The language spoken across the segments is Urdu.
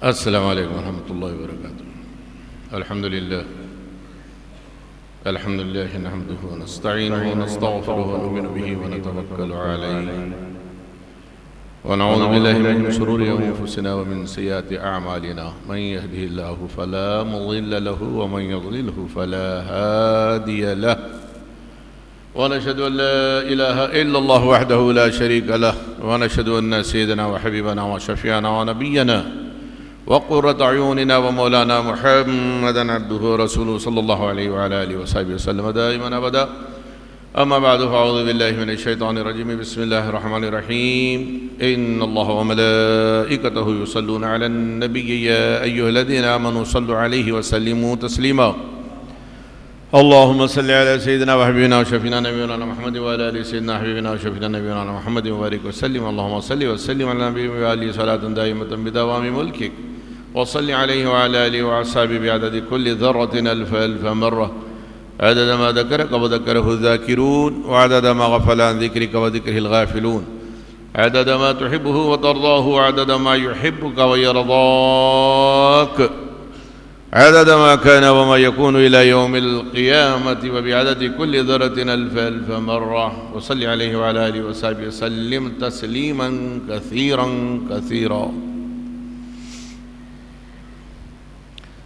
السلام عليكم ورحمة الله وبركاته. الحمد لله نحمده ونستعينه ونستغفره ونؤمن به ونتوكل عليه ونعوذ بالله من شرور أنفسنا ومن سيئات أعمالنا، من يهده الله فلا مضل له ومن يضلله فلا هادي له، ونشهد أن لا إله إلا الله وحده لا شريك له، ونشهد أن سيدنا وحبيبنا وشفيعنا ونبينا وقرة أعيننا ومولانا محمدا عبده ورسوله صلى الله عليه وعلى آله وصحبه وسلم دائما أبدا. أما بعد فأعوذ بالله من الشيطان الرجيم. بسم الله الرحمن الرحيم. إن الله وملائكته يصلون على النبي يا أيها الذين آمنوا صلوا عليه وسلموا تسليما. اللهم صل على سيدنا وحبيبنا وشفينا نبينا محمد وعلى آل سيدنا حبيبنا وشفينا نبينا محمد وبارك وسلم. اللهم صل وسلم على النبي وآله صلاة دائمة بدوام ملكك، وصل عليه وعلى آله وأصحابه بعدد كل ذرة ألف ألف مرة، عدد ما ذكرك وذكره الذاكرون، وعدد ما غفل عن ذكرك وذكره الغافلون، عدد ما تحبه وترضاه، وعدد ما يحبك ويرضاك، عدد ما كان وما يكون إلى يوم القيامة، وبعدد كل ذرة ألف ألف مرة. وصل عليه وعلى آله وصحبه وسلم تسليما كثيرا كثيرا.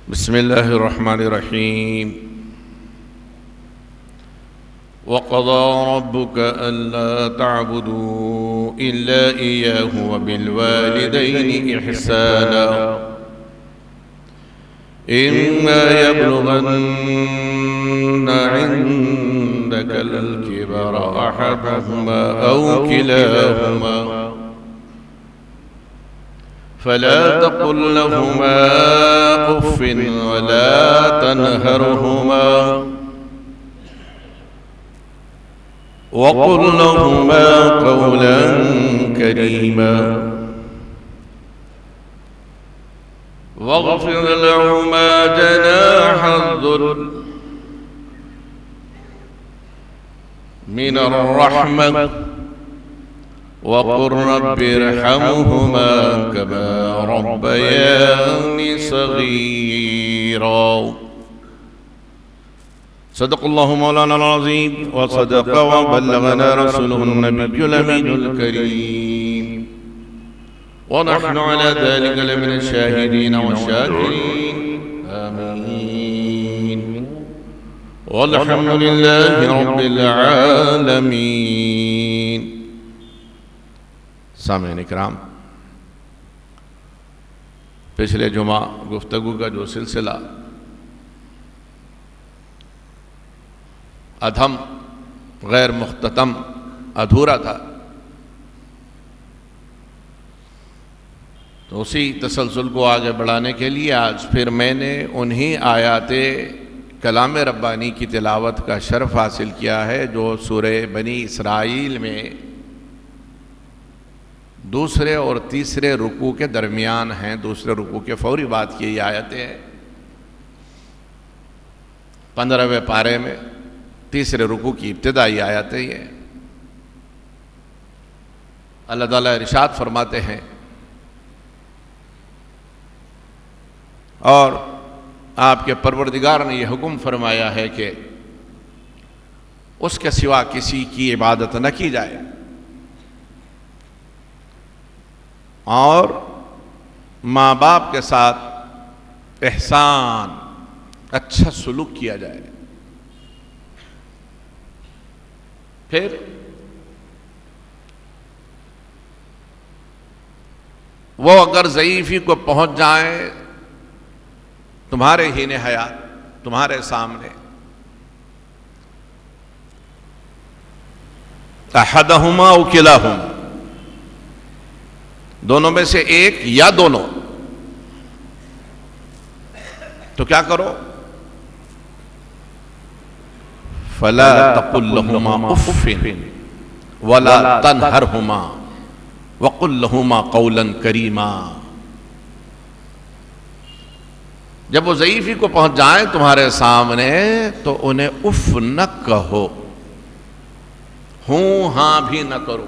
بسم الله الرحمن الرحيم. وقضى ربك ألا تعبدوا إلا إياه وبالوالدين إحسانا، إما يبلغن عندك الكبر أحدهما أو كلاهما فلا تقل لهما أف ولا تنهرهما وقل لهما قولا كريما، واغفر لهما جناح الذل من الرحمة، وقل رب ارحمهما كما ربياني صغيرا. صدق الله مولانا العظيم، وصدق وبلغنا رسوله النبي الأمين الكريم، ونحن على ذلك لمن الشاهدين والشاكرين. آمين. والحمد لله رب العالمين. سامعین اکرام، پچھلے جمعہ گفتگو کا جو سلسلہ ادھم غیر مختتم ادھورا تھا، تو اسی تسلسل کو آگے بڑھانے کے لیے آج پھر میں نے انہی آیات کلام ربانی کی تلاوت کا شرف حاصل کیا ہے جو سورہ بنی اسرائیل میں دوسرے اور تیسرے رکوع کے درمیان ہیں. دوسرے رکوع کے فوری بعد کی یہ آیتیں ہیں. 15ویں پارے میں تیسرے رکوع کی ابتدائی آیتیں یہ ہیں. اللہ تعالیٰ ارشاد فرماتے ہیں، اور آپ کے پروردگار نے یہ حکم فرمایا ہے کہ اس کے سوا کسی کی عبادت نہ کی جائے، اور ماں باپ کے ساتھ احسان اچھا سلوک کیا جائے. پھر وہ اگر ضعیفی کو پہنچ جائیں تمہارے ہی حیات تمہارے سامنے، احدہما او کلاہما، دونوں میں سے ایک یا دونوں، تو کیا کرو؟ فلا تقل لهما اف ولا تنهرهما وقل لهما قولا کریما. جب وہ ضعیفی کو پہنچ جائیں تمہارے سامنے تو انہیں اف نہ کہو، ہوں ہاں بھی نہ کرو.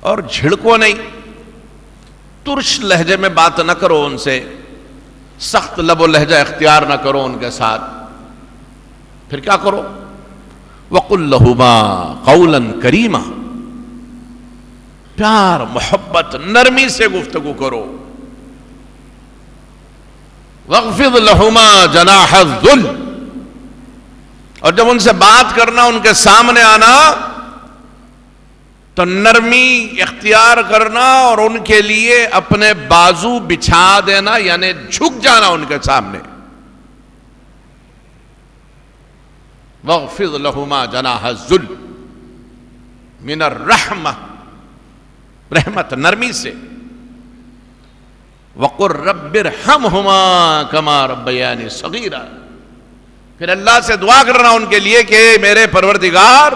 اور جھڑکو نہیں، ترش لہجے میں بات نہ کرو ان سے، سخت لب و لہجہ اختیار نہ کرو ان کے ساتھ. پھر کیا کرو؟ وَقُلْ لَهُمَا قَوْلًا كَرِيمًا، پیار محبت نرمی سے گفتگو کرو. وَاخْفِضْ لَهُمَا جَنَاحَ الذُّلِّ، اور جب ان سے بات کرنا، ان کے سامنے آنا، تو نرمی اختیار کرنا اور ان کے لیے اپنے بازو بچھا دینا، یعنی جھک جانا ان کے سامنے. وَاخْفِضْ لَهُمَا جَنَاحَ الذُّلِّ مِنَ الرَّحْمَةِ، رحمت نرمی سے. وَقُلْ رَبِّ ارْحَمْهُمَا كَمَا رَبَّيَانِي صَغِيرًا، پھر اللہ سے دعا کرنا ان کے لیے کہ میرے پروردگار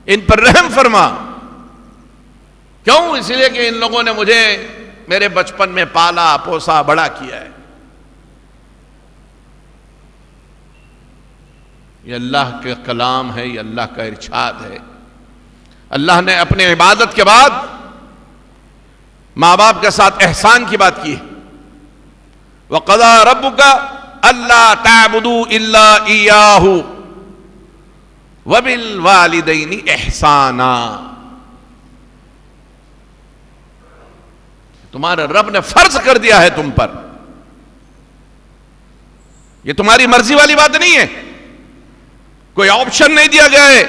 ان پر رحم فرما. کیوں؟ اس لیے کہ ان لوگوں نے مجھے میرے بچپن میں پالا پوسا بڑا کیا ہے. یہ اللہ کا کلام ہے، یہ اللہ کا ارشاد ہے. اللہ نے اپنے عبادت کے بعد ماں باپ کے ساتھ احسان کی بات کی ہے. وَقَضَىٰ رَبُّكَ أَلَّا تَعْبُدُوا إِلَّا إِيَّاهُ وَبِالْوَالِدَيْنِ إِحْسَانًا، تمہارے رب نے فرض کر دیا ہے تم پر. یہ تمہاری مرضی والی بات نہیں ہے، کوئی آپشن نہیں دیا گیا ہے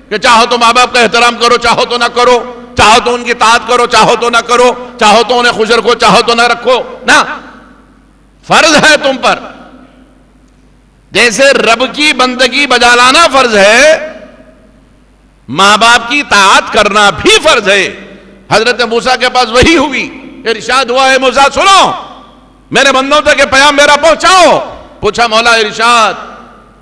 کہ چاہو تو ماں باپ کا احترام کرو، چاہو تو نہ کرو، چاہو تو ان کی اطاعت کرو، چاہو تو نہ کرو، چاہو تو انہیں خوش رکھو، چاہو تو نہ رکھو. نہ، فرض ہے تم پر. جیسے رب کی بندگی بجا لانا فرض ہے، ماں باپ کی اطاعت کرنا بھی فرض ہے. حضرت موسیٰ کے پاس وحی ہوئی، ارشاد ہوا ہے موسیٰ سنو، میرے بندوں تک یہ پیام میرا پہنچاؤ. پوچھا مولا ارشاد،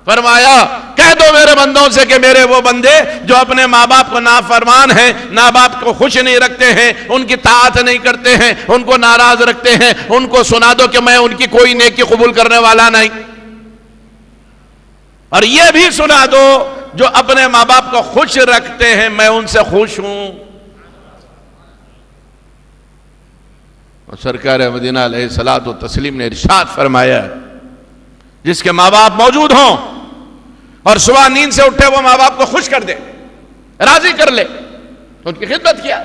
فرمایا کہہ دو میرے بندوں سے کہ میرے وہ بندے جو اپنے ماں باپ کو نافرمان ہیں، ماں باپ کو خوش نہیں رکھتے ہیں، ان کی طاعت نہیں کرتے ہیں، ان کو ناراض رکھتے ہیں، ان کو سنا دو کہ میں ان کی کوئی نیکی قبول کرنے والا نہیں. اور یہ بھی سنا دو جو اپنے ماں باپ کو خوش رکھتے ہیں میں ان سے خوش ہوں. اور سرکار مدینہ علیہ الصلوۃ والتسلیم نے ارشاد فرمایا جس کے ماں باپ موجود ہوں اور صبح نیند سے اٹھے وہ ماں باپ کو خوش کر دے، راضی کر لے، ان کی خدمت کیا،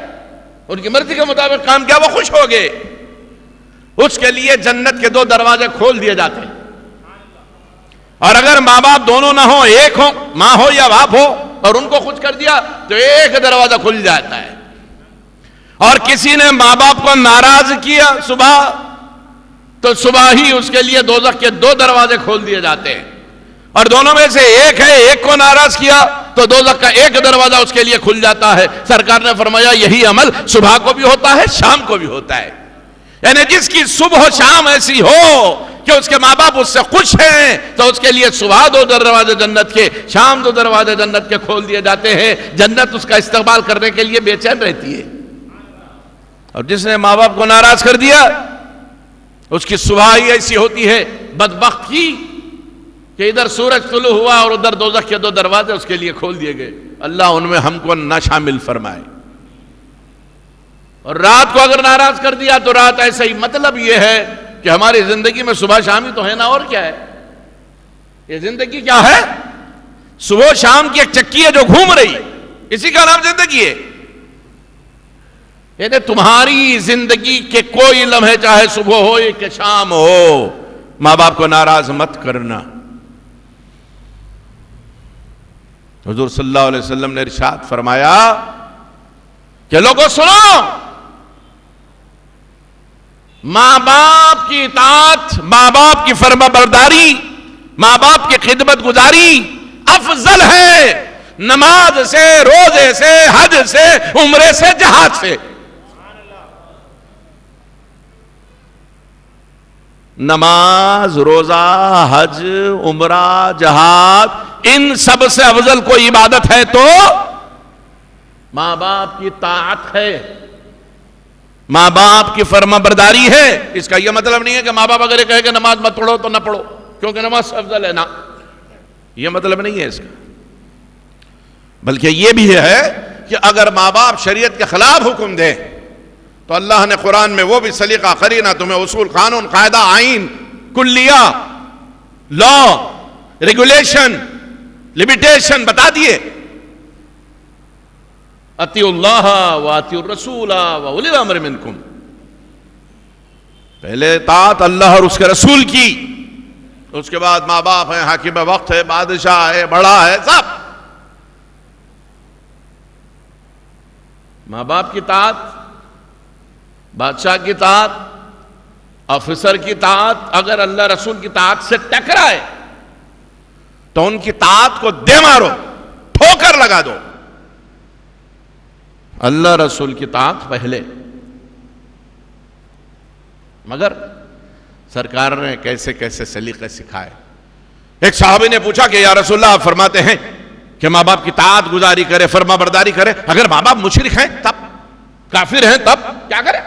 ان کی مرضی کے مطابق کام کیا، وہ خوش ہو گئے، اس کے لیے جنت کے 2 دروازے کھول دیے جاتے ہیں. اور اگر ماں باپ دونوں نہ ہوں، ایک ہوں، ماں ہو یا باپ ہو، اور ان کو خوش کر دیا تو ایک دروازہ کھل جاتا ہے. اور کسی نے ماں باپ کو ناراض کیا صبح، تو صبح ہی اس کے لیے دوزخ کے 2 دروازے کھول دیے جاتے ہیں. اور دونوں میں سے ایک ہے، ایک کو ناراض کیا تو دوزخ کا 1 دروازہ اس کے لیے کھل جاتا ہے. سرکار نے فرمایا یہی عمل صبح کو بھی ہوتا ہے، شام کو بھی ہوتا ہے. یعنی جس کی صبح و شام ایسی ہو کہ اس کے ماں باپ اس سے خوش ہیں تو اس کے لیے صبح 2 دروازے جنت کے، شام 2 دروازے جنت کے کھول دیے جاتے ہیں. جنت اس کا استقبال کرنے کے لیے بے چین رہتی ہے. اور جس نے ماں باپ کو ناراض کر دیا اس کی صبح ہی ایسی ہوتی ہے بدبخت کی کہ ادھر سورج طلوع ہوا اور ادھر دوزخ کے 2 دروازے اس کے لیے کھول دیے گئے. اللہ ان میں ہم کو نہ شامل فرمائے. اور رات کو اگر ناراض کر دیا تو رات ایسا ہی. مطلب یہ ہے کہ ہماری زندگی میں صبح شام ہی تو ہے نا، اور کیا ہے؟ یہ زندگی کیا ہے؟ صبح شام کی ایک چکی ہے جو گھوم رہی ہے، اسی کا نام زندگی ہے. یعنی تمہاری زندگی کے کوئی لمحے چاہے صبح ہو یا کہ شام ہو، ماں باپ کو ناراض مت کرنا. حضور صلی اللہ علیہ وسلم نے ارشاد فرمایا کہ لوگوں سنو، ماں باپ کی اطاعت، ماں باپ کی فرما برداری، ماں باپ کی خدمت گزاری افضل ہے نماز سے، روزے سے، حج سے، عمرے سے، جہاد سے. نماز، روزہ، حج، عمرہ، جہاد، ان سب سے افضل کوئی عبادت ہے تو ماں باپ کی طاعت ہے، ماں باپ کی فرما برداری ہے. اس کا یہ مطلب نہیں ہے کہ ماں باپ اگر یہ کہے کہ نماز مت پڑھو تو نہ پڑھو کیونکہ نماز سے افضل ہے، نا، یہ مطلب نہیں ہے اس کا. بلکہ یہ بھی ہے کہ اگر ماں باپ شریعت کے خلاف حکم دیں تو اللہ نے قرآن میں وہ بھی سلیقہ قرینہ تمہیں اصول قانون قاعدہ آئین کلیہ لا ریگولیشن لمیٹیشن بتا دیے. اطیعوا اللہ واطیعوا الرسول واولی الامر منکم. پہلے اطاعت اللہ اور اس کے رسول کی، اس کے بعد ماں باپ ہیں، حاکم وقت ہے، بادشاہ ہے، بڑا ہے، سب. ماں باپ کی اطاعت، بادشاہ کی اطاعت، آفیسر کی اطاعت اگر اللہ رسول کی اطاعت سے ٹکرائے تو ان کی اطاعت کو دے مارو، ٹھوکر لگا دو. اللہ رسول کی اطاعت پہلے. مگر سرکار نے کیسے کیسے سلیقے سکھائے. ایک صحابی نے پوچھا کہ یا رسول اللہ، آپ فرماتے ہیں کہ ماں باپ کی اطاعت گزاری کرے، فرما برداری کرے، اگر ماں باپ مشرک ہیں تب، کافر ہیں تب کیا کرے؟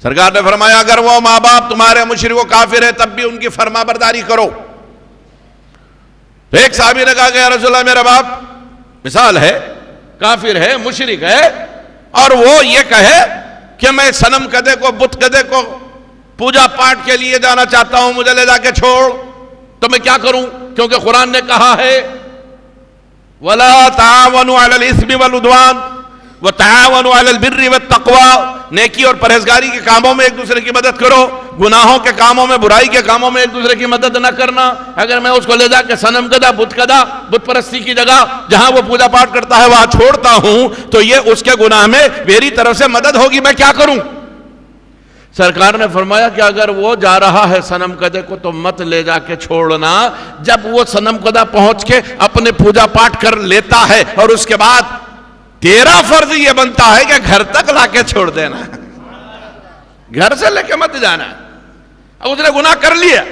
سرکار نے فرمایا اگر وہ ماں باپ تمہارے مشرک و کافر ہیں تب بھی ان کی فرما برداری کرو. تو ایک صحابی نے کہا کہ یا رسول اللہ، میرا باپ مثال ہے کافر ہے، مشرک ہے، اور وہ یہ کہے کہ میں صنم کدے کو، بت کدے کو پوجا پاٹ کے لیے جانا چاہتا ہوں، مجھے لے جا کے چھوڑ، تو میں کیا کروں؟ کیونکہ قرآن نے کہا ہے وَلَا تَعَاوَنُوا عَلَى الْإِثْمِ وَالْعُدْوَانِ وَتَعَاوَنُوا عَلَى الْبِرِّ وَالتَّقْوَىٰ. نیکی اور پرہیزگاری کے کاموں میں ایک دوسرے کی مدد کرو، گناہوں کے کاموں میں، برائی کے کاموں میں ایک دوسرے کی مدد نہ کرنا. اگر میں اس کو لے جا کے صنم کدہ، بت پرستی کی جگہ جہاں وہ پوجا پاٹ کرتا ہے وہاں چھوڑتا ہوں تو یہ اس کے گناہ میں میری طرف سے مدد ہوگی، میں کیا کروں؟ سرکار نے فرمایا کہ اگر وہ جا رہا ہے صنم کدے کو تو مت لے جا کے چھوڑنا. جب وہ صنم کدہ پہنچ کے اپنے پوجا پاٹ کر لیتا ہے اور اس کے بعد تیرا فرض یہ بنتا ہے کہ گھر تک لا کے چھوڑ دینا، گھر سے لے کے مت جانا. اب اس نے گناہ کر لیا،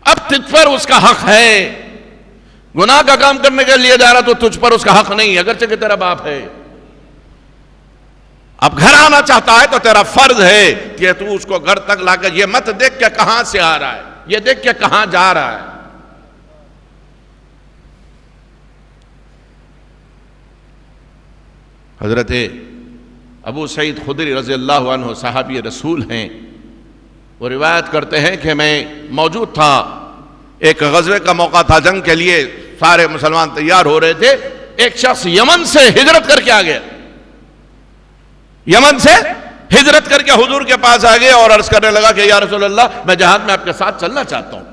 اب تجھ پر اس کا حق ہے. گناہ کا کام کرنے کے لیے جا رہا تو تجھ پر اس کا حق نہیں، اگرچہ کہ تیرا باپ ہے. اب گھر آنا چاہتا ہے تو تیرا فرض ہے کہ تو اس کو گھر تک لا کر، یہ مت دیکھ کے کہاں سے آ رہا ہے، یہ دیکھ کے کہاں جا رہا ہے. حضرت ابو سعید خدری رضی اللہ عنہ صحابی رسول ہیں. وہ روایت کرتے ہیں کہ میں موجود تھا، ایک غزوے کا موقع تھا، جنگ کے لیے سارے مسلمان تیار ہو رہے تھے. ایک شخص یمن سے ہجرت کر کے آ گیا، یمن سے ہجرت کر کے حضور کے پاس آ گیا اور عرض کرنے لگا کہ یا رسول اللہ، میں جہاد میں آپ کے ساتھ چلنا چاہتا ہوں.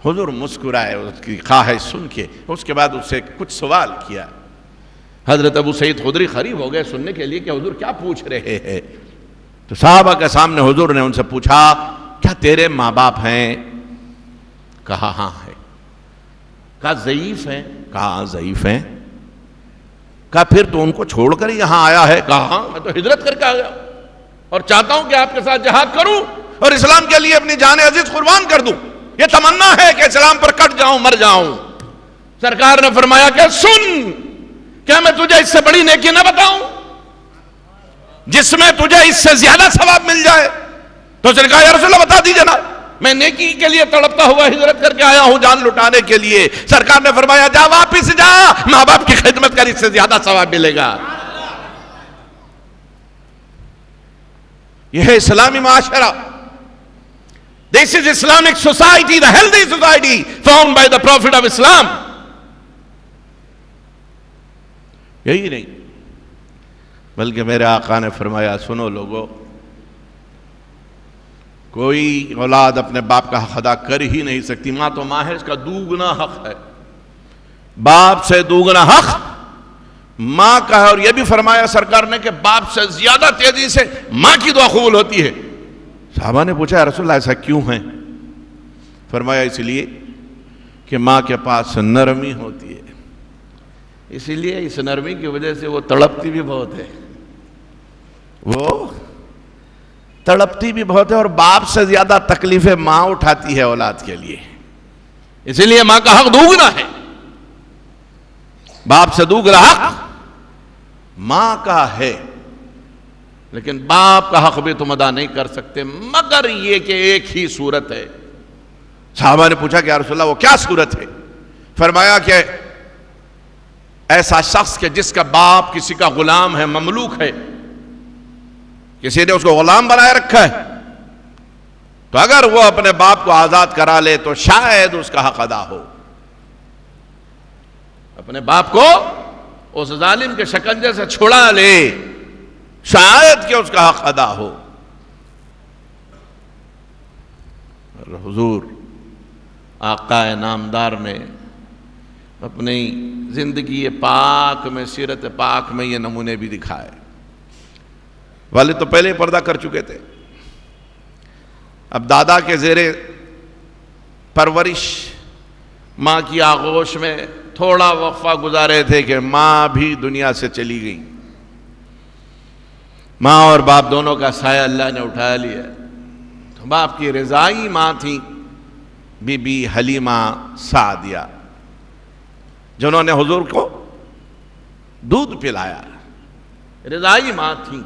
حضور مسکرائے اس کی خواہش سن کے، اس کے بعد اس سے کچھ سوال کیا. حضرت ابو سعید خدری قریب ہو گئے سننے کے لیے کہ حضور کیا پوچھ رہے ہیں. تو صحابہ کے سامنے حضور نے ان سے پوچھا کیا تیرے ماں باپ ہیں؟ کہا ہاں ہے. کہا ضعیف ہیں؟ کہا ہاں ضعیف ہیں. کہا پھر تو ان کو چھوڑ کر یہاں آیا ہے؟ کہا ہاں، میں تو ہجرت کر کے آ گیا اور چاہتا ہوں کہ آپ کے ساتھ جہاد کروں اور اسلام کے لیے اپنی جان عزیز قربان کر دوں. یہ تمنا ہے کہ اسلام پر کٹ جاؤں، مر جاؤں. سرکار نے فرمایا کہ سن، کیا میں تجھے اس سے بڑی نیکی نہ بتاؤں جس میں تجھے اس سے زیادہ ثواب مل جائے؟ تو اس نے کہا یا رسول اللہ بتا دیجئے نا، میں نیکی کے لیے تڑپتا ہوا ہجرت کر کے آیا ہوں جان لٹانے کے لیے. سرکار نے فرمایا جا واپس جا، ماں باپ کی خدمت کر، اس سے زیادہ ثواب ملے گا. یہ ہے اسلامی معاشرہ. This is Islamic society, the healthy society found by the Prophet of Islam. یہی نہیں بلکہ میرے آقا نے فرمایا سنو لوگو، کوئی اولاد اپنے باپ کا حق ادا کر ہی نہیں سکتی. ماں تو ماں ہے، اس کا دوگنا حق ہے، باپ سے دوگنا حق ماں کا ہے. اور یہ بھی فرمایا سرکار نے کہ باپ سے زیادہ تیزی سے ماں کی دعا قبول ہوتی ہے. صحابہ نے پوچھا یا رسول اللہ ایسا کیوں ہے؟ فرمایا اس لیے کہ ماں کے پاس نرمی ہوتی ہے، اسی لیے اس نرمی کی وجہ سے وہ تڑپتی بھی بہت ہے، وہ تڑپتی بھی بہت ہے. اور باپ سے زیادہ تکلیفیں ماں اٹھاتی ہے اولاد کے لیے، اسی لیے ماں کا حق دوگنا ہے. باپ سے دوگنا حق ماں کا ہے، لیکن باپ کا حق بھی تم ادا نہیں کر سکتے مگر یہ کہ ایک ہی صورت ہے. صحابہ نے پوچھا کہ یا رسول اللہ وہ کیا صورت ہے؟ فرمایا کہ ایسا شخص کہ جس کا باپ کسی کا غلام ہے، مملوک ہے، کسی نے اس کو غلام بنائے رکھا ہے، تو اگر وہ اپنے باپ کو آزاد کرا لے تو شاید اس کا حق ادا ہو. اپنے باپ کو اس ظالم کے شکنجے سے چھڑا لے، شاید کہ اس کا حق ادا ہو. اور حضور آقا نامدار نے اپنی زندگی پاک میں، سیرت پاک میں یہ نمونے بھی دکھائے. والد تو پہلے پردہ کر چکے تھے، اب دادا کے زیر پرورش ماں کی آغوش میں تھوڑا وقفہ گزارے تھے کہ ماں بھی دنیا سے چلی گئی. ماں اور باپ دونوں کا سایہ اللہ نے اٹھا لیا. تو باپ کی رضائی ماں تھی بی بی حلیمہ سعدیہ، جنہوں نے حضور کو دودھ پلایا، رضائی ماں تھی.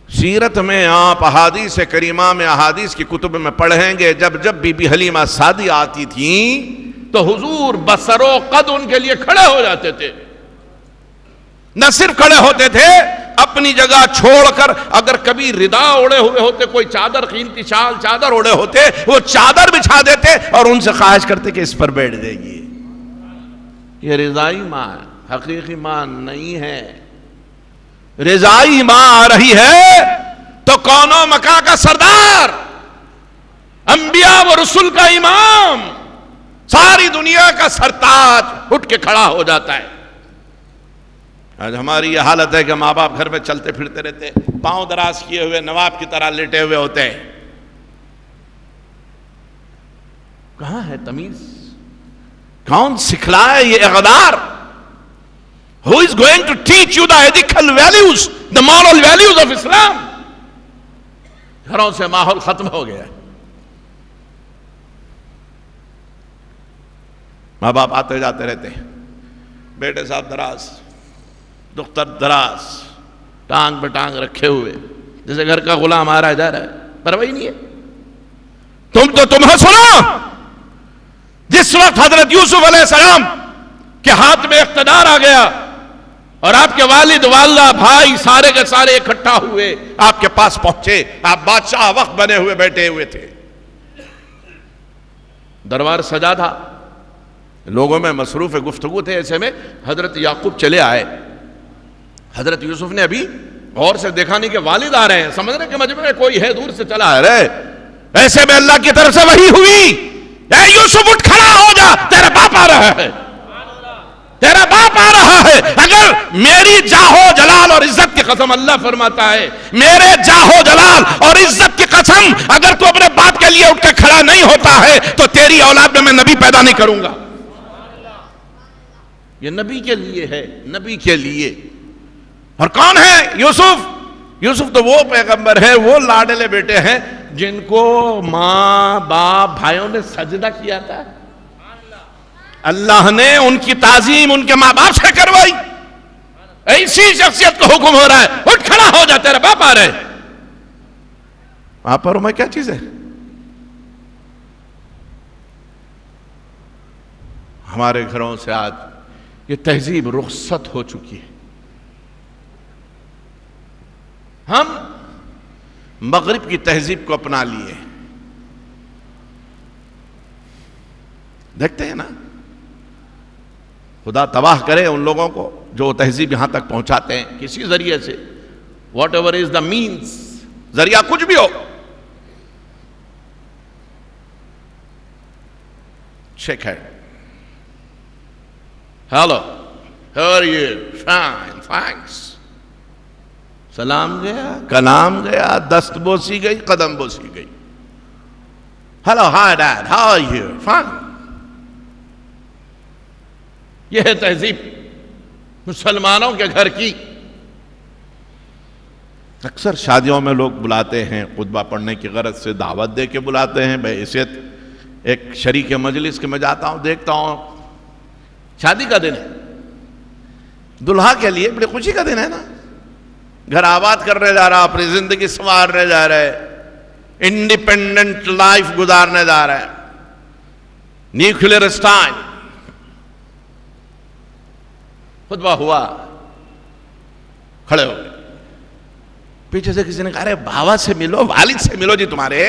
سیرت میں آپ احادیث کریمہ میں، احادیث کی کتب میں پڑھیں گے، جب جب بی بی حلیمہ سعدیہ آتی تھیں تو حضور بسر و قد ان کے لیے کھڑے ہو جاتے تھے. نہ صرف کھڑے ہوتے تھے، اپنی جگہ چھوڑ کر، اگر کبھی ردا اوڑے ہوئے ہوتے، کوئی چادر، قیمتی شال چادر اوڑے ہوتے، وہ چادر بچھا دیتے اور ان سے خواہش کرتے کہ اس پر بیٹھ جائیے. یہ رضائی ماں حقیقی ماں نہیں ہے. رضائی ماں آ رہی ہے تو کون و مکان کا سردار، انبیاء و رسول کا امام، ساری دنیا کا سرتاج اٹھ کے کھڑا ہو جاتا ہے. آج ہماری یہ حالت ہے کہ ماں باپ گھر میں چلتے پھرتے رہتے، پاؤں دراز کیے ہوئے نواب کی طرح لیٹے ہوئے ہوتے ہیں. کہاں ہے تمیز؟ کون سکھلائے یہ اقدار؟ Who is going to teach you the ethical values, the moral values of Islam? گھروں سے ماحول ختم ہو گیا. ماں باپ آتے جاتے رہتے ہیں، بیٹے صاحب دراز، دختر دراز، ٹانگ پہ ٹانگ رکھے ہوئے، جیسے گھر کا غلام آ رہا ہے جا رہا ہے، پرواہ نہیں ہے. تمہیں سنو، جس وقت حضرت یوسف علیہ السلام کے ہاتھ میں اقتدار آ گیا اور آپ کے والد، والدہ، بھائی سارے کے سارے اکٹھا ہوئے، آپ کے پاس پہنچے، آپ بادشاہ وقت بنے ہوئے بیٹھے ہوئے تھے، دربار سجا تھا، لوگوں میں مصروف گفتگو تھے. ایسے میں حضرت یعقوب چلے آئے. حضرت یوسف نے ابھی غور سے دیکھا نہیں کہ والد آ رہے ہیں، سمجھ رہے کہ مجمع میں کوئی ہے، دور سے چلا آ رہے. ایسے میں اللہ کی طرف سے وحی ہوئی، اے یوسف اٹھ کھڑا ہو جا، تیرا باپ آ رہا ہے، تیرا باپ آ رہا ہے. اگر میری جاہو جلال اور عزت کی قسم، اللہ فرماتا ہے میرے جاہو جلال اور عزت کی قسم، اگر تو اپنے باپ کے لیے اٹھ کے کھڑا نہیں ہوتا ہے تو تیری اولاد میں نبی پیدا نہیں کروں گا. یہ نبی کے لیے ہے، نبی کے لیے. اور کون ہے یوسف؟ یوسف تو وہ پیغمبر ہے، وہ لاڈلے بیٹے ہیں جن کو ماں باپ بھائیوں نے سجدہ کیا تھا. اللہ نے ان کی تعظیم ان کے ماں باپ سے کروائی. ایسی شخصیت کو حکم ہو رہا ہے، اٹھ کھڑا ہو جا، تیرے باپ آ رہے. آپ اور میں کیا چیز ہے؟ ہمارے گھروں سے آج یہ تہذیب رخصت ہو چکی ہے. ہم مغرب کی تہذیب کو اپنا لیے. دیکھتے ہیں نا، خدا تباہ کرے ان لوگوں کو جو تہذیب یہاں تک پہنچاتے ہیں کسی ذریعے سے، whatever is the means, ذریعہ کچھ بھی ہو. Shake hand, hello, how are you, fine, thanks. سلام گیا، کلام گیا، دست بوسی گئی، قدم بوسی گئی. Hello, hi dad, how are you, fine. یہ ہے تہذیب مسلمانوں کے گھر کی. اکثر شادیوں میں لوگ بلاتے ہیں، خطبہ پڑھنے کی غرض سے دعوت دے کے بلاتے ہیں بحیثیت ایک شریک مجلس کے. میں جاتا ہوں، دیکھتا ہوں، شادی کا دن ہے، دلہا کے لیے بڑی خوشی کا دن ہے نا. گھر آباد کرنے جا رہا، اپنی زندگی سنوارنے جا رہے، انڈیپینڈنٹ لائف گزارنے جا رہے ہیں، نیوکلیر اسٹائل. خطبہ ہوا، کھڑے ہو گئے، پیچھے سے کسی نے کہا ارے بابا سے ملو، والد سے ملو جی، تمہارے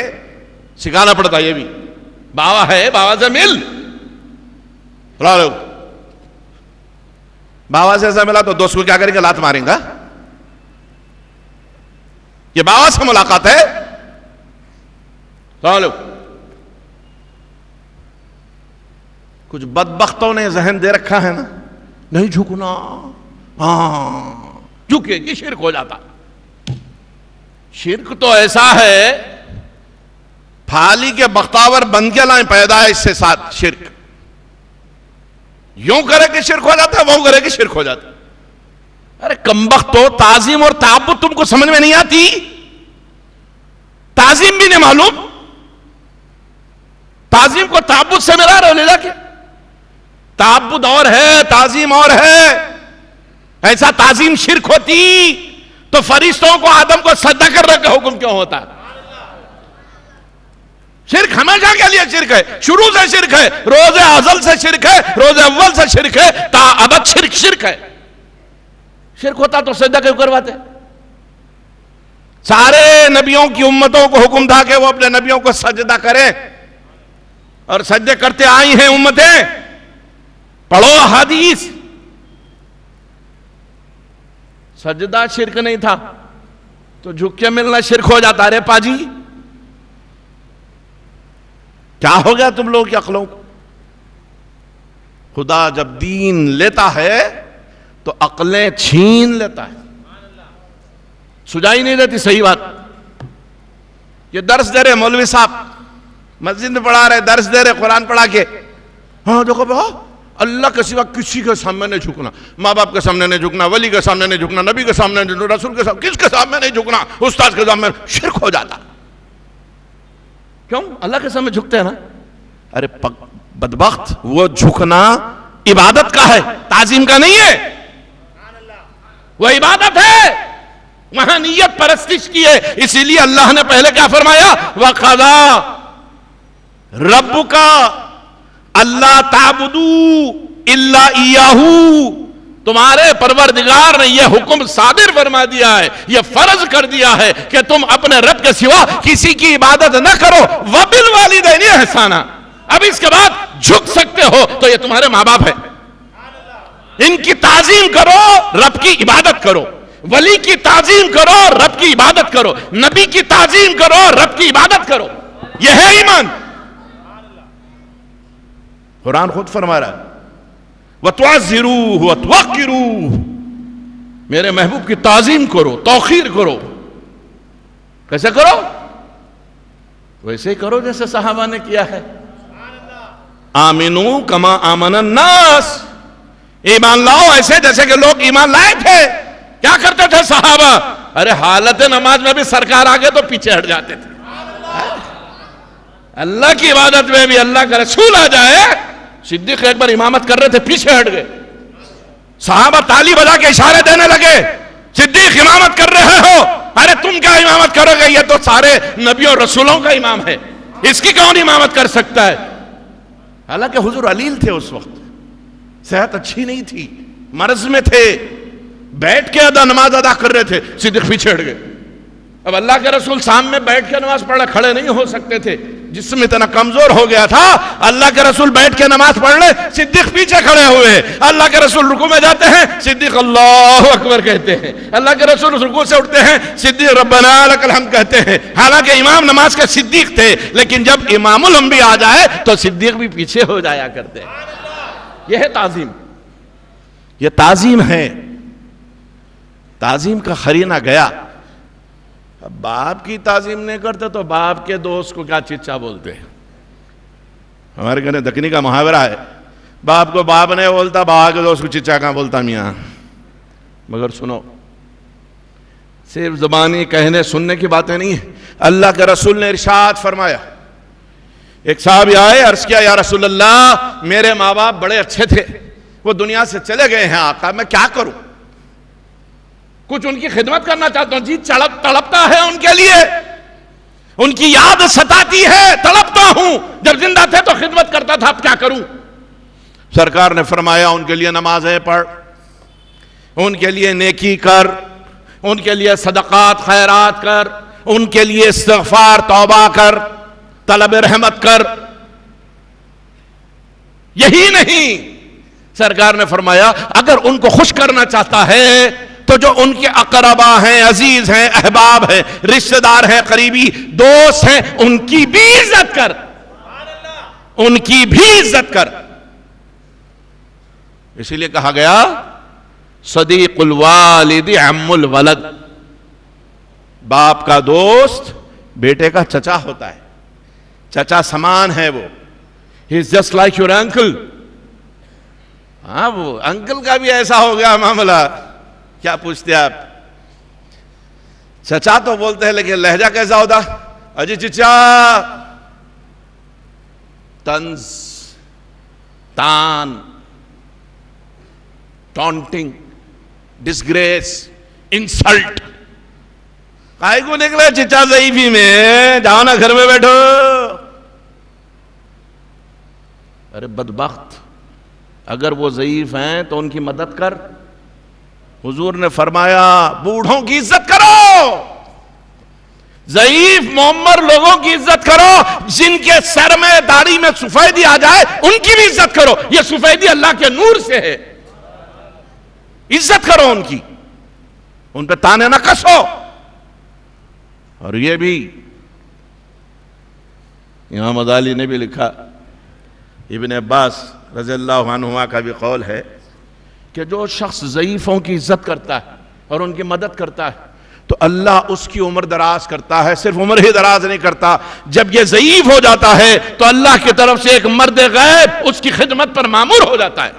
سکھانا پڑتا یہ بھی، بابا ہے بابا سے مل، بابا سے ایسا ملا تو دوست کو کیا کریں گے؟ لات ماریں گا؟ یہ بابا سے ملاقات ہے؟ کچھ بدبختوں نے ذہن دے رکھا ہے نا، نہیں جھکنا، ہاں جھکے گی شرک ہو جاتا۔ شرک تو ایسا ہے، پھالی کے بختاور بن کے لائیں پیدا ہے اس سے ساتھ شرک، یوں کرے کہ شرک ہو جاتا ہے، وہ کرے کہ شرک ہو جاتا ہے۔ ارے کمبختو، تعظیم اور تعبد تم کو سمجھ میں نہیں آتی؟ تعظیم بھی نہیں معلوم، تعظیم کو تعبد سے ملا رہے لے کے، تعبد اور ہے تعظیم اور ہے۔ ایسا تعظیم شرک ہوتی تو فرشتوں کو آدم کو سجدہ کرنے کا حکم کیوں ہوتا؟ شرک ہمیشہ کے لیے شرک ہے، شروع سے شرک ہے، روز ازل سے شرک ہے، روز اول سے شرک ہے، تا ابد شرک ہے۔ شرک ہوتا تو سجدہ کیوں کرواتے؟ سارے نبیوں کی امتوں کو حکم تھا کہ وہ اپنے نبیوں کو سجدہ کریں، اور سجدے کرتے آئی ہیں امتیں۔ پڑھو حدیث، سجدہ شرک نہیں تھا تو جھک کے ملنا شرک ہو جاتا۔ رے پاجی کیا ہو گیا تم لوگ کی عقلوں کو؟ خدا جب دین لیتا ہے تو عقلیں چھین لیتا ہے، سجائی نہیں دیتی۔ صحیح بات، یہ درس دے رہے مولوی صاحب، مسجد میں پڑھا رہے، درس دے رہے، قرآن پڑھا کے، ہاں دیکھو بہت اللہ کے سوا کسی کے سامنے نہیں جھکنا، ماں باپ کے سامنے نہیں جھکنا، ولی کے سامنے نہیں جھکنا، نبی کے سامنے نہیں جھکنا، رسول کے سامنے، کس کے سامنے نہیں جھکنا، استاد کے سامنے، شرک ہو جاتا۔ کیوں؟ اللہ کے سامنے جھکتے ہیں نا۔ ارے بدبخت، وہ جھکنا عبادت کا ہے، تعظیم کا نہیں ہے، وہ عبادت ہے، وہاں نیت پرستش کی ہے۔ اسی لیے اللہ نے پہلے کیا فرمایا؟ وَقَضَى رَبُّكَ اللہ تعبدو الا ایاہو، تمہارے پروردگار نے یہ حکم صادر فرما دیا ہے، یہ فرض کر دیا ہے کہ تم اپنے رب کے سوا کسی کی عبادت نہ کرو۔ وَبِالْوَالِدَيْنِ احسانا، اب اس کے بعد جھک سکتے ہو تو یہ تمہارے ماں باپ ہیں، ان کی تعظیم کرو، رب کی عبادت کرو، ولی کی تعظیم کرو، رب کی عبادت کرو، نبی کی تعظیم کرو، رب کی عبادت کرو، یہ ہے ایمان۔ قرآن خود فرما رہا ہے وَتُعَزِّرُوهُ وَتُوَقِّرُوهُ، میرے محبوب کی تعظیم کرو، توقیر کرو۔ کیسے کرو؟ ویسے ہی کرو جیسے صحابہ نے کیا ہے۔ آمنو کما آمن الناس، ایمان لاؤ ایسے جیسے کہ لوگ ایمان لائے تھے۔ کیا کرتے تھے صحابہ؟ ارے حالت نماز میں بھی سرکار آگے تو پیچھے ہٹ جاتے تھے، اللہ کی عبادت میں بھی اللہ کا رسول آ جائے، صدیق ایک بار امامت کر رہے تھے، پیچھے ہٹ گئے، صحابہ تالی بجا کے اشارے دینے لگے، صدیق امامت کر رہے ہو، ارے تم کیا امامت کرو گے، یہ تو سارے نبیوں رسولوں کا امام ہے، اس کی کون امامت کر سکتا ہے؟ حالانکہ حضور علیل تھے، اس وقت صحت اچھی نہیں تھی، مرض میں تھے، بیٹھ کے نماز ادا کر رہے تھے، صدیق پیچھے ہٹ گئے۔ اب اللہ کے رسول سامنے بیٹھ کے نماز پڑھ رہے، کھڑے نہیں ہو سکتے تھے، جسم اتنا کمزور ہو گیا تھا، اللہ کے رسول بیٹھ کے نماز پڑھ لے، صدیق پیچھے کھڑے ہوئے ہیں، اللہ کے رسول رکوع میں جاتے ہیں، صدیق اللہ اکبر کہتے ہیں، اللہ کے رسول رکوع سے اٹھتے ہیں، صدیق ربنا لک الحمد کہتے ہیں۔ حالانکہ امام نماز کے صدیق تھے، لیکن جب امام الانبیاء آ جائے تو صدیق بھی پیچھے ہو جایا کرتے ہیں۔ یہ ہے تعظیم، یہ تعظیم ہے۔ تعظیم کا قرینہ گیا، اب باپ کی تعظیم نہیں کرتے تو باپ کے دوست کو کیا چچا بولتے ہیں؟ ہمارے گھر دکنی کا محاورہ ہے، باپ کو باپ نہیں بولتا، باپ کے دوست کو چچا کہاں بولتا میاں۔ مگر سنو، صرف زبانی کہنے سننے کی باتیں نہیں ہیں، اللہ کے رسول نے ارشاد فرمایا۔ ایک صحابی آئے، عرض کیا یا رسول اللہ، میرے ماں باپ بڑے اچھے تھے، وہ دنیا سے چلے گئے ہیں آقا، میں کیا کروں؟ کچھ ان کی خدمت کرنا چاہتا ہوں، جی تڑپتا ہے ان کے لیے، ان کی یاد ستاتی ہے، تڑپتا ہوں، جب زندہ تھے تو خدمت کرتا تھا، اب کیا کروں؟ سرکار نے فرمایا ان کے لیے نمازیں پڑھ، ان کے لیے نیکی کر، ان کے لیے صدقات خیرات کر، ان کے لیے استغفار توبہ کر، طلب رحمت کر۔ یہی نہیں، سرکار نے فرمایا اگر ان کو خوش کرنا چاہتا ہے تو جو ان کے اقربا ہیں، عزیز ہیں، احباب ہیں، رشتہ دار ہیں، قریبی دوست ہیں، ان کی بھی عزت کر، ان کی بھی عزت کر۔ اسی لیے کہا گیا صدیق الوالد عم الولد، باپ کا دوست بیٹے کا چچا ہوتا ہے، چچا سمان ہے وہ، he is just like your uncle۔ ہاں، وہ انکل کا بھی ایسا ہو گیا معاملہ، کیا پوچھتے آپ؟ چچا تو بولتے ہیں لیکن لہجہ کیسا ہوتا؟ اجی چچا، طنز، تان، ٹونٹنگ، ڈسگریس، انسلٹ۔ کاہے کو نکلے چچا ضعیفی میں؟ جاؤ نا گھر میں بیٹھو۔ ارے بدبخت، اگر وہ ضعیف ہیں تو ان کی مدد کر۔ حضور نے فرمایا بوڑھوں کی عزت کرو، ضعیف معمر لوگوں کی عزت کرو، جن کے سر میں داڑھی میں سفیدی آ جائے ان کی بھی عزت کرو۔ یہ سفیدی اللہ کے نور سے ہے، عزت کرو ان کی، ان پہ تانے نہ کسو۔ اور یہ بھی امام غزالی نے بھی لکھا، ابن عباس رضی اللہ عنہما کا بھی قول ہے کہ جو شخص ضعیفوں کی عزت کرتا ہے اور ان کی مدد کرتا ہے تو اللہ اس کی عمر دراز کرتا ہے۔ صرف عمر ہی دراز نہیں کرتا، جب یہ ضعیف ہو جاتا ہے تو اللہ کی طرف سے ایک مرد غیب اس کی خدمت پر مامور ہو جاتا ہے۔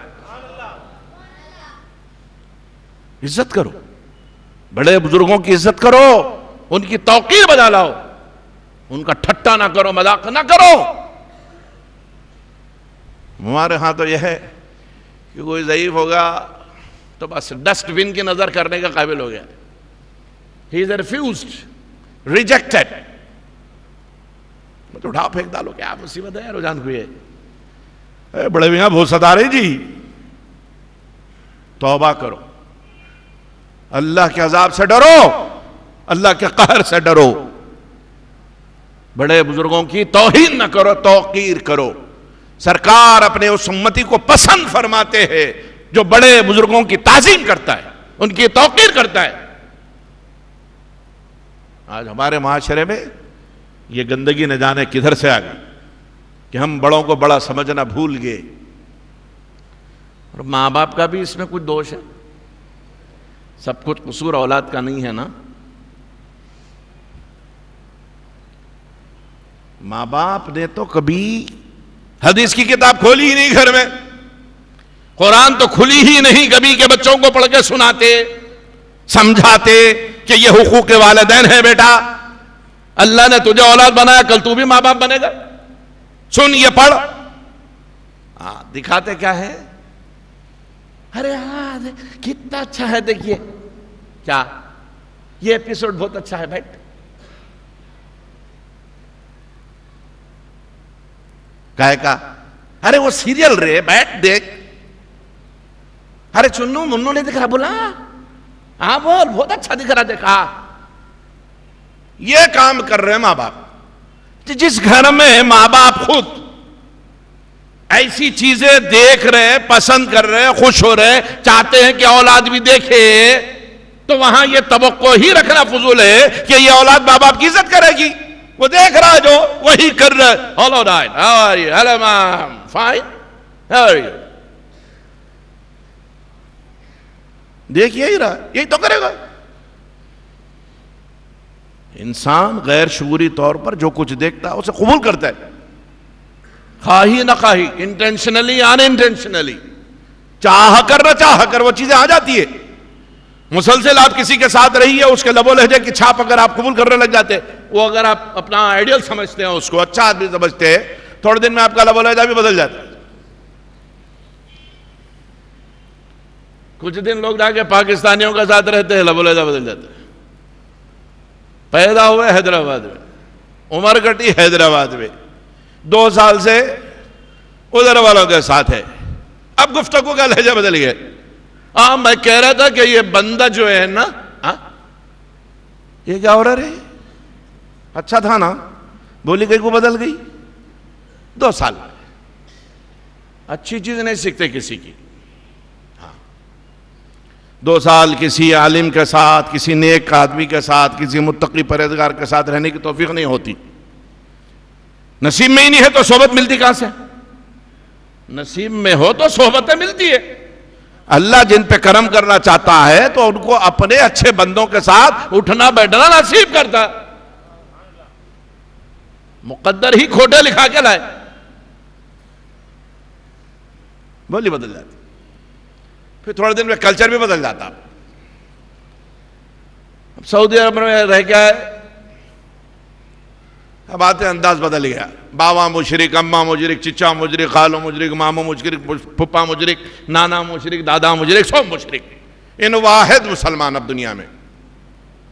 عزت کرو، بڑے بزرگوں کی عزت کرو، ان کی توقیر بجا لاؤ، ان کا ٹھٹا نہ کرو، مذاق نہ کرو۔ ہمارے ہاں تو یہ ہے کہ کوئی ضعیف ہوگا تو بس ڈسٹ بن کی نظر کرنے کا قابل ہو گیا، he is refused, rejected۔ تو اٹھاؤ پھینک ڈالو، کیا مصیبت ہے رجحان کو؟ یہ بڑے میاں بہت ستا رہی جی، توبہ کرو، اللہ کے عذاب سے ڈرو، اللہ کے قہر سے ڈرو، بڑے بزرگوں کی توہین نہ کرو، توقیر کرو۔ سرکار اپنے اس امتی کو پسند فرماتے ہیں جو بڑے بزرگوں کی تعظیم کرتا ہے، ان کی توقیر کرتا ہے۔ آج ہمارے معاشرے میں یہ گندگی نہ جانے کدھر سے آ گئی کہ ہم بڑوں کو بڑا سمجھنا بھول گئے۔ اور ماں باپ کا بھی اس میں کچھ دوش ہے، سب کچھ قصور اولاد کا نہیں ہے نا۔ ماں باپ نے تو کبھی حدیث کی کتاب کھولی ہی نہیں، گھر میں قرآن تو کھلی ہی نہیں کبھی کہ بچوں کو پڑھ کے سناتے، سمجھاتے کہ یہ حقوق والدین ہے بیٹا، اللہ نے تجھے اولاد بنایا، کل تو بھی ماں باپ بنے گا، سن یہ پڑھ۔ دکھاتے کیا ہے؟ ارے ہاں کتنا اچھا ہے، دیکھیے کیا یہ ایپیسوڈ بہت اچھا ہے، بیٹھ کہے کا، ارے وہ سیریل رے، بیٹھ دیکھ، ارے چنو منو نے دکھ رہا، بولا ہاں بول بہت اچھا دکھ رہا، دیکھا۔ یہ کام کر رہے ماں باپ۔ جس گھر میں ماں باپ خود ایسی چیزیں دیکھ رہے، پسند کر رہے، خوش ہو رہے، چاہتے ہیں کہ اولاد بھی دیکھے، تو وہاں یہ توقع ہی رکھنا فضول ہے کہ یہ اولاد ماں باپ کی عزت کرے گی۔ وہ دیکھ رہا ہے جو وہی کر رہا ہے۔ Hello Dad, how are you? Hello Mom, fine? How are you? دیکھ یہی رہا، یہی تو کرے گا۔ انسان غیر شعوری طور پر جو کچھ دیکھتا ہے اسے قبول کرتا ہے، خواہی نہ خواہی، انٹینشنلی ان انٹینشنلی، چاہ کر نہ چاہ کر وہ چیزیں آ جاتی ہے۔ مسلسل آپ کسی کے ساتھ رہی ہے، اس کے لب و لہجے کی چھاپ اگر آپ قبول کرنے لگ جاتے، وہ اگر آپ اپنا آئیڈیل سمجھتے ہیں، اس کو اچھا آدمی سمجھتے ہیں، تھوڑے دن میں آپ کا لب و لہجہ بھی بدل جاتا ہے۔ کچھ دن لوگ جا کے پاکستانیوں کے ساتھ رہتے ہیں، لب و لہجہ بدل جاتا ہے۔ پیدا ہوئے حیدرآباد میں، عمر کٹی حیدرآباد میں، 2 سال سے ادھر والوں کے ساتھ ہے، اب گفتگو کا لہجہ بدل گیا، میں کہہ رہا تھا کہ یہ بندہ جو ہے نا، یہ کیا ہو رہا رہے، اچھا تھا نا، بولی گئی کو بدل گئی، 2 سال اچھی چیز نہیں سیکھتے کسی کی. 2 سال کسی عالم کے ساتھ، کسی نیک آدمی کے ساتھ، کسی متقی پرہیزگار کے ساتھ رہنے کی توفیق نہیں ہوتی. نصیب میں ہی نہیں ہے تو صحبت ملتی کہاں سے؟ نصیب میں ہو تو صحبتیں ملتی ہے. اللہ جن پہ کرم کرنا چاہتا ہے تو ان کو اپنے اچھے بندوں کے ساتھ اٹھنا بیٹھنا نصیب کرتا. مقدر ہی کھوٹے لکھا کے لائے، بولی بدل جاتی، پھر تھوڑے دن میں کلچر بھی بدل جاتا. اب سعودی عرب میں رہ کے آئے، اب آتے انداز بدل گیا. باوا مشرک، اماں مشرک، چچا مشرک، خالو مشرک، مامو مشرک، پھپا مشرک، نانا مشرک، دادا مشرک، سب مشرک. ان واحد مسلمان اب دنیا میں.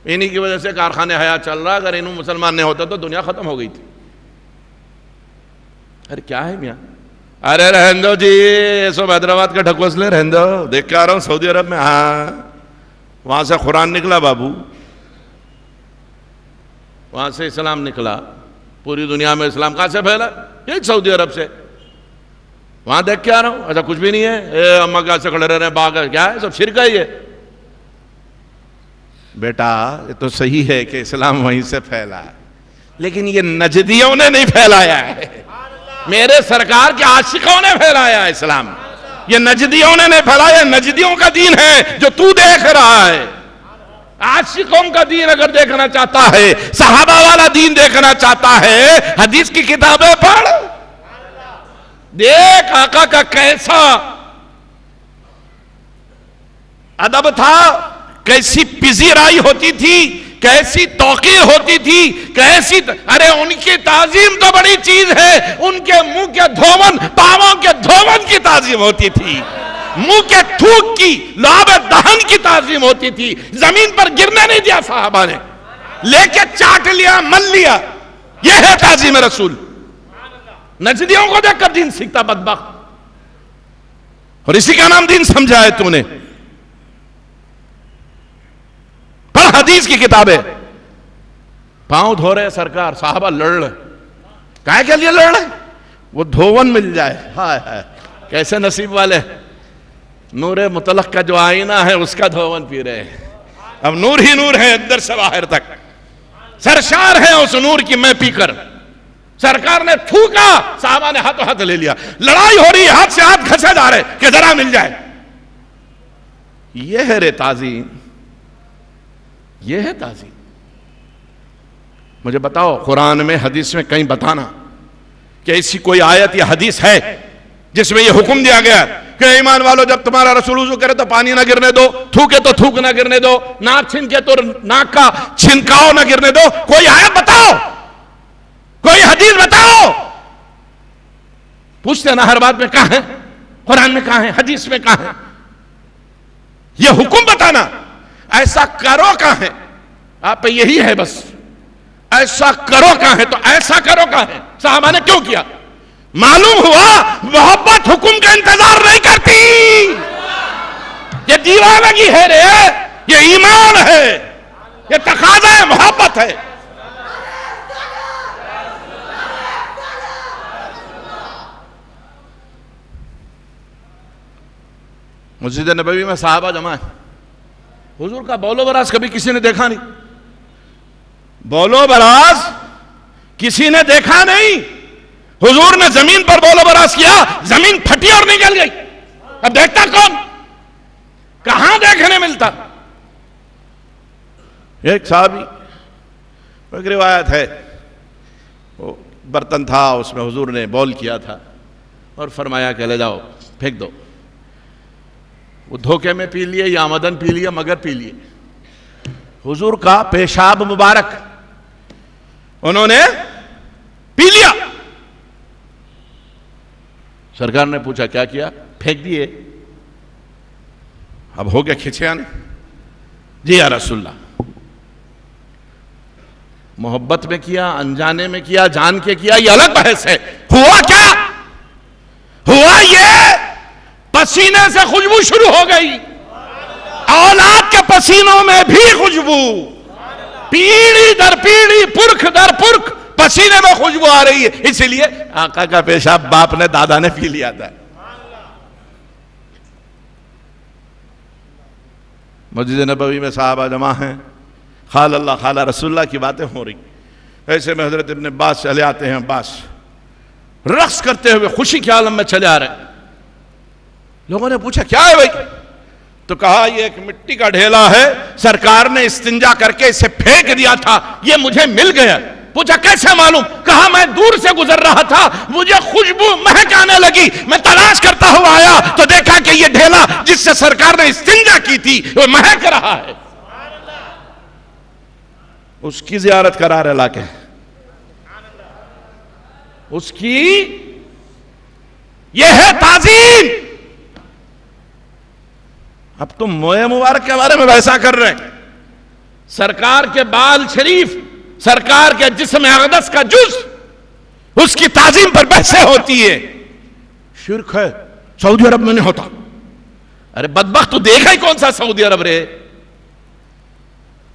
انہی کی وجہ سے کارخانے حیات چل رہا. اگر انہوں مسلمان نہیں ہوتا تو دنیا ختم ہو گئی تھی. ارے کیا ہے میاں؟ ارے رہن دو جی، سب حیدرآباد کا ڈھکوس لے، رہن دو. دیکھ کے آ رہا ہوں سعودی عرب میں. ہاں، وہاں سے قرآن نکلا بابو، وہاں سے اسلام نکلا. پوری دنیا میں اسلام کہاں سے پھیلا؟ ایک سعودی عرب سے. وہاں دیکھ کے آ رہا ہوں، ایسا کچھ بھی نہیں ہے. اماں کہاں سے کھڑے رہ رہے ہیں، باغ ہے، کیا ہے؟ سب شرک ہی ہے. بیٹا یہ تو صحیح ہے کہ اسلام وہیں سے پھیلا، لیکن یہ نجدیوں نے نہیں پھیلایا ہے، میرے سرکار کے عاشقوں نے پھیلایا ہے اسلام. یہ نجدیوں نے نہیں پھیلایا. نجدیوں کا دین ہے جو تو دیکھ رہا ہے. عاشقوں کا دین اگر دیکھنا چاہتا ہے، صحابہ والا دین دیکھنا چاہتا ہے، حدیث کی کتابیں پڑھ. دیکھ آقا کا کیسا ادب تھا، کیسی پذیرائی ہوتی تھی، کیسی توقیر ہوتی تھی، کیسی. ارے ان کی تعظیم تو بڑی چیز ہے. ان کے منہ کے دھون، پاؤں کے دھون کی تعظیم ہوتی تھی، منہ کے تھوک کی، لعاب دہن کی تعظیم ہوتی تھی. زمین پر گرنے نہیں دیا صحابہ نے، لے کے چاٹ لیا، مل لیا. یہ ہے تعظیم رسول. نجدیوں کو دیکھ کر دین سیکھتا بدبخت، اور اسی کا نام دین سمجھا ہے تو نے. پڑھ حدیث کی کتابیں. پاؤں دھو رہے سرکار، صحابہ لڑ رہے. کہاں کے لیے لڑ رہے؟ وہ دھون مل جائے. ہائے ہائے کیسے نصیب والے. نور مطلق کا جو آئینہ ہے اس کا دھون پی رہے ہیں. اب نور ہی نور ہے اندر سے باہر تک. سرشار ہے اس نور کی میں پی کر. سرکار نے تھوکا، صحابہ نے ہاتھوں ہاتھ لے لیا. لڑائی ہو رہی ہے، ہاتھ سے ہاتھ گھسے جا رہے کہ ذرا مل جائے. یہ ہے رے تعظیم، یہ ہے تعظیم. مجھے بتاؤ قرآن میں، حدیث میں کہیں بتانا کہ ایسی کوئی آیت یا حدیث ہے جس میں یہ حکم دیا گیا کہ ایمان والو جب تمہارا رسول وضو کرے تو پانی نہ گرنے دو، تھوکے تو تھوک نہ گرنے دو، ناک چھنکے تو ناک کا چھنکاؤ نہ گرنے دو. کوئی آیت بتاؤ، کوئی حدیث بتاؤ. پوچھتے نا ہر بات میں کہاں ہے؟ قرآن میں کہاں ہے؟ حدیث میں کہاں ہے؟ یہ حکم بتانا. ایسا کرو کہاں ہے؟ آپ پہ یہی ہے بس. ایسا کرو کہاں ہے؟ تو ایسا کرو کہاں ہے؟ صحابہ نے کیوں کیا؟ معلوم ہوا محبت حکم کا انتظار نہیں کرتی. یہ دیوانگی ہے رے، یہ ایمان ہے، یہ تقاضا ہے، محبت ہے. مسجد نبوی میں صحابہ جمع ہے. حضور کا بول و براز کبھی کسی نے دیکھا نہیں. بول و براز کسی نے دیکھا نہیں. حضور نے زمین پر بول و براز کیا، زمین پھٹی اور نکل گئی. اب دیکھتا کون؟ کہاں دیکھنے ملتا؟ ایک صحابی، ایک روایت ہے، وہ برتن تھا، اس میں حضور نے بول کیا تھا اور فرمایا کہ لے جاؤ پھینک دو. وہ دھوکے میں پی لیے یا آمدن پی لیے، مگر پی لیے. حضور کا پیشاب مبارک انہوں نے پی لیا. سرکار نے پوچھا کیا کیا؟ پھینک دیے. اب ہو گیا کھچے آنے. جی یا رسول اللہ. محبت میں کیا، انجانے میں کیا، جان کے کیا، یہ الگ بحث ہے. ہوا کیا؟ ہوا یہ پسینے سے خوشبو شروع ہو گئی. اولاد کے پسینوں میں بھی خوشبو، پیڑھی در پیڑھی، پرکھ در پرکھ پسینے میں خوشبو آ رہی ہے. اسی لیے آقا کا پیشاب باپ نے دادا نے پی لیا تھا. مسجد نبوی میں صحابہ جمع ہیں، خال اللہ خالہ رسول اللہ کی باتیں ہو رہی. ایسے میں حضرت ابن عباس چلے آتے ہیں. عباس رقص کرتے ہوئے خوشی کے عالم میں چلے آ رہے ہیں. لوگوں نے پوچھا کیا ہے بھائی؟ تو کہا یہ ایک مٹی کا ڈھیلا ہے، سرکار نے استنجا کر کے اسے پھینک دیا تھا، یہ مجھے مل گیا. پوچھا کیسے معلوم؟ کہا میں دور سے گزر رہا تھا، مجھے خوشبو مہک آنے لگی، میں تلاش کرتا ہوا آیا تو دیکھا کہ یہ ڈھیلا جس سے سرکار نے استنجا کی تھی وہ مہک رہا ہے. اس کی زیارت کرا رہے لا کے، اس کی یہ ہے تعظیم. اب تم موئے مبارک کے بارے میں ویسا کر رہے ہیں. سرکار کے بال شریف، سرکار کے جسم اقدس کا جز، اس کی تعظیم پر بحثیں ہوتی ہے. شرک ہے، سعودی عرب میں نہیں ہوتا. ارے بدبخت تو دیکھا ہی کون سا سعودی عرب رہے؟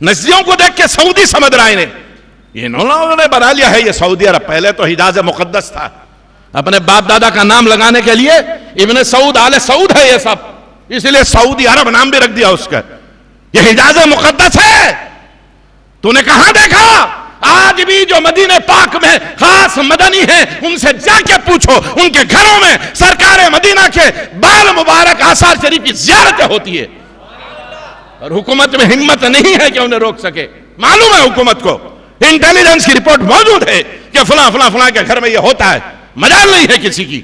نسلیوں کو دیکھ کے سعودی سمجھ رہا انہیں. یہ انہوں نے بنا لیا ہے یہ سعودی عرب. پہلے تو حجاز مقدس تھا. اپنے باپ دادا کا نام لگانے کے لیے ابن سعود آل سعود ہے یہ سب، اس لیے سعودی عرب نام بھی رکھ دیا اس کا. یہ حجاز مقدس ہے. تو نے کہاں دیکھا؟ آج بھی جو مدینہ پاک میں خاص مدنی ہیں ان سے جا کے پوچھو، ان کے گھروں میں سرکار مدینہ کے بال مبارک آثار شریف کی زیارتیں ہوتی ہے. اور حکومت میں ہمت نہیں ہے کہ انہیں روک سکے. معلوم ہے حکومت کو، انٹیلیجنس کی رپورٹ موجود ہے کہ فلاں فلاں فلاں کے گھر میں یہ ہوتا ہے. مجال نہیں ہے کسی کی.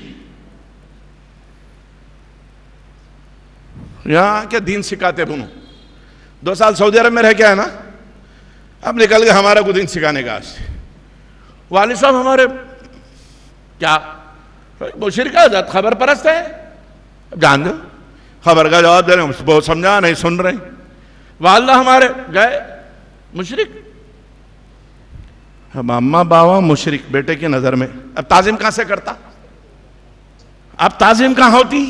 یہاں کے دین سکھاتے بنو. 2 سال سعودی عرب میں رہ کے آئے نا، اب نکل گئے ہمارا کو دین سکھانے کا. والد صاحب ہمارے کیا مشرک ہے، خبر پرست ہے، جان دو خبر کا جواب دے رہے ہیں، بہت سمجھا نہیں سن رہے. والدہ ہمارے گئے مشرک. اب اماں باوا مشرک بیٹے کی نظر میں، اب تعظیم کہاں سے کرتا؟ اب تعظیم کہاں ہوتی؟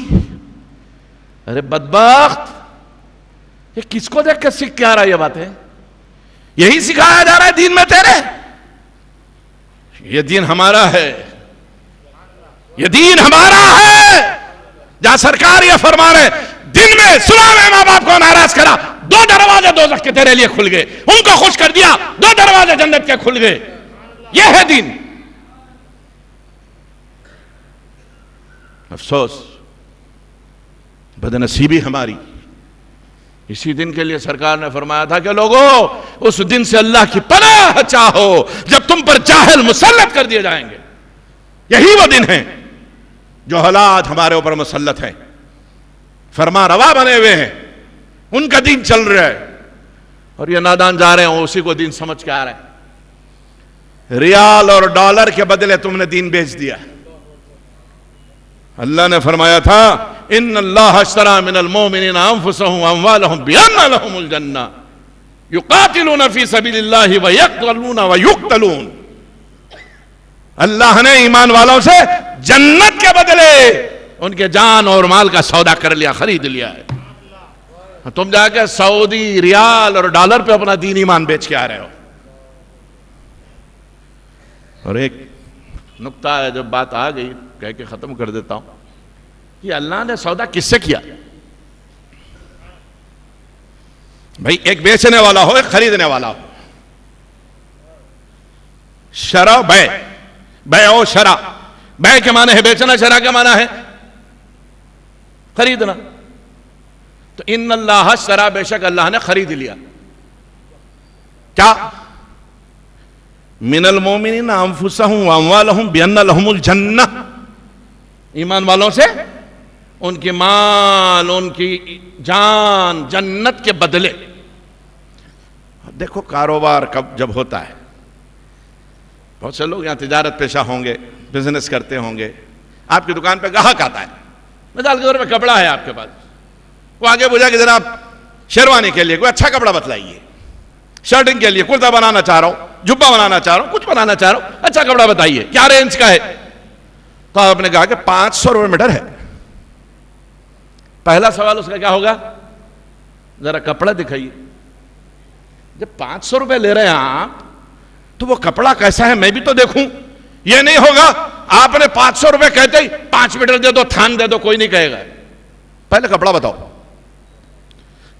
ارے بدبخت، یہ کس کو دیکھ کے سیکھ کے آ رہا ہے یہ بات ہے؟ یہی سکھایا جا رہا ہے دین میں تیرے. یہ دین ہمارا ہے، یہ دین ہمارا ہے. جہاں سرکار یہ فرما رہے دن میں سنا میں ماں باپ کو ناراض کرا، 2 دروازے دوزخ کے تیرے لیے کھل گئے. ان کو خوش کر دیا، 2 دروازے جنت کے کھل گئے. یہ ہے دین. افسوس، بدنصیبی ہماری. اسی دن کے لیے سرکار نے فرمایا تھا کہ لوگوں اس دن سے اللہ کی پناہ چاہو جب تم پر جاہل مسلط کر دیے جائیں گے. یہی وہ دن ہیں جو حالات ہمارے اوپر مسلط ہیں، فرما روا بنے ہوئے ہیں، ان کا دین چل رہا ہے اور یہ نادان جا رہے ہیں اسی کو دین سمجھ کے آ رہے ہیں. ریال اور ڈالر کے بدلے تم نے دین بیچ دیا. اللہ نے فرمایا تھا ان اللہ اشترى من المؤمنین انفسهم واموالهم بان لهم الجنہ یقاتلون فی سبیل اللہ ویقتلون ویقتلون. اللہ نے ایمان والوں سے جنت کے بدلے ان کے جان اور مال کا سودا کر لیا، خرید لیا ہے. تم جا کے سعودی ریال اور ڈالر پہ اپنا دین ایمان بیچ کے آ رہے ہو. اور ایک نقطہ ہے، جب بات آ گئی کہہ کے ختم کر دیتا ہوں کہ اللہ نے سودا کس سے کیا؟ بھائی ایک بیچنے والا ہو، ایک خریدنے والا ہو. شرع بے، بیع و شرع. بیع کے معنی ہے بیچنا، شرع کے معنی ہے خریدنا. تو ان اللہ اشتری، بے شک اللہ نے خرید لیا. کیا؟ من المؤمنین انفسهم واموالهم بان لهم الجنہ. ایمان والوں سے ان کی مال، ان کی جان جنت کے بدلے. دیکھو کاروبار کب جب ہوتا ہے، بہت سے لوگ یہاں تجارت پیشہ ہوں گے، بزنس کرتے ہوں گے. آپ کی دکان پہ گاہک آتا ہے، مثال کے طور پہ کپڑا ہے آپ کے پاس، وہ آگے بوجھا کہ جناب شیروانی کے لیے کوئی اچھا کپڑا بتلائیے، شرٹنگ کے لیے کرتا بنانا چاہ رہا ہوں، جبہ بنانا چاہ رہا ہوں، کچھ بنانا چاہ رہا ہوں، اچھا کپڑا بتائیے کیا رینج کا ہے. تو آپ نے کہا کہ 500 روپے میٹر ہے. پہلا سوال اس کا کیا ہوگا؟ ذرا کپڑا دکھائیے. جب 500 روپے لے رہے ہیں آپ تو وہ کپڑا کیسا ہے میں بھی تو دیکھوں. یہ نہیں ہوگا آپ نے 500 روپے کہتے ہی 5 میٹر دے دو, تھان دے دو, کوئی نہیں کہے گا. پہلے کپڑا بتاؤ.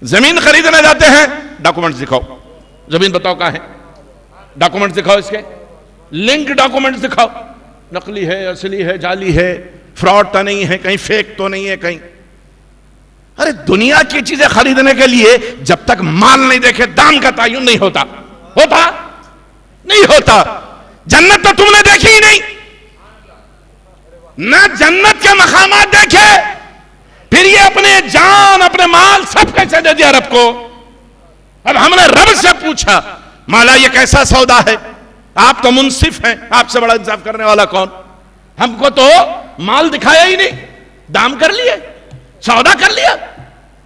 زمین خریدنے جاتے ہیں, ڈاکومنٹس دکھاؤ. زمین بتاؤ کہاں ہے, ڈاکومنٹس دکھاؤ. اس کے لنک ڈاکومنٹس دکھاؤ, نقلی ہے, اصلی ہے, جعلی ہے, فراڈ تو نہیں ہے, کہیں فیک تو نہیں ہے کہیں. ارے دنیا کی چیزیں خریدنے کے لیے جب تک مال نہیں دیکھے دام کا تعین نہیں ہوتا. ہوتا نہیں ہوتا. جنت تو تم نے دیکھی ہی نہیں, نہ جنت کے مقامات دیکھے, پھر یہ اپنے جان اپنے مال سب کیسے دے دیا رب کو. اب ہم نے رب سے پوچھا مولا یہ کیسا سودا ہے, آپ تو منصف ہیں, آپ سے بڑا انصاف کرنے والا کون. ہم کو تو مال دکھایا ہی نہیں, دام کر لیے, سودا کر لیا.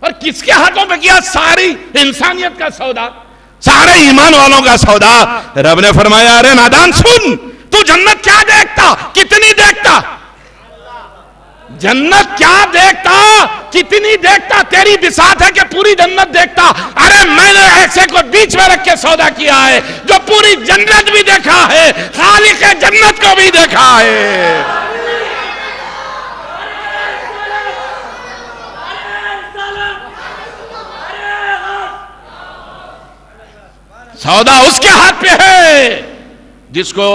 اور کس کے ہاتھوں پہ کیا؟ ساری انسانیت کا سودا, سارے ایمان والوں کا سودا. رب نے فرمایا ارے نادان سن, تو جنت کیا دیکھتا, کتنی دیکھتا, جنت کیا دیکھتا, کتنی دیکھتا. تیری بساط ہے کہ پوری جنت دیکھتا. ارے میں نے ایسے کو بیچ میں رکھ کے سودا کیا ہے جو پوری جنت بھی دیکھا ہے, خالق جنت کو بھی دیکھا ہے. سودا اس کے ہاتھ پہ ہے جس کو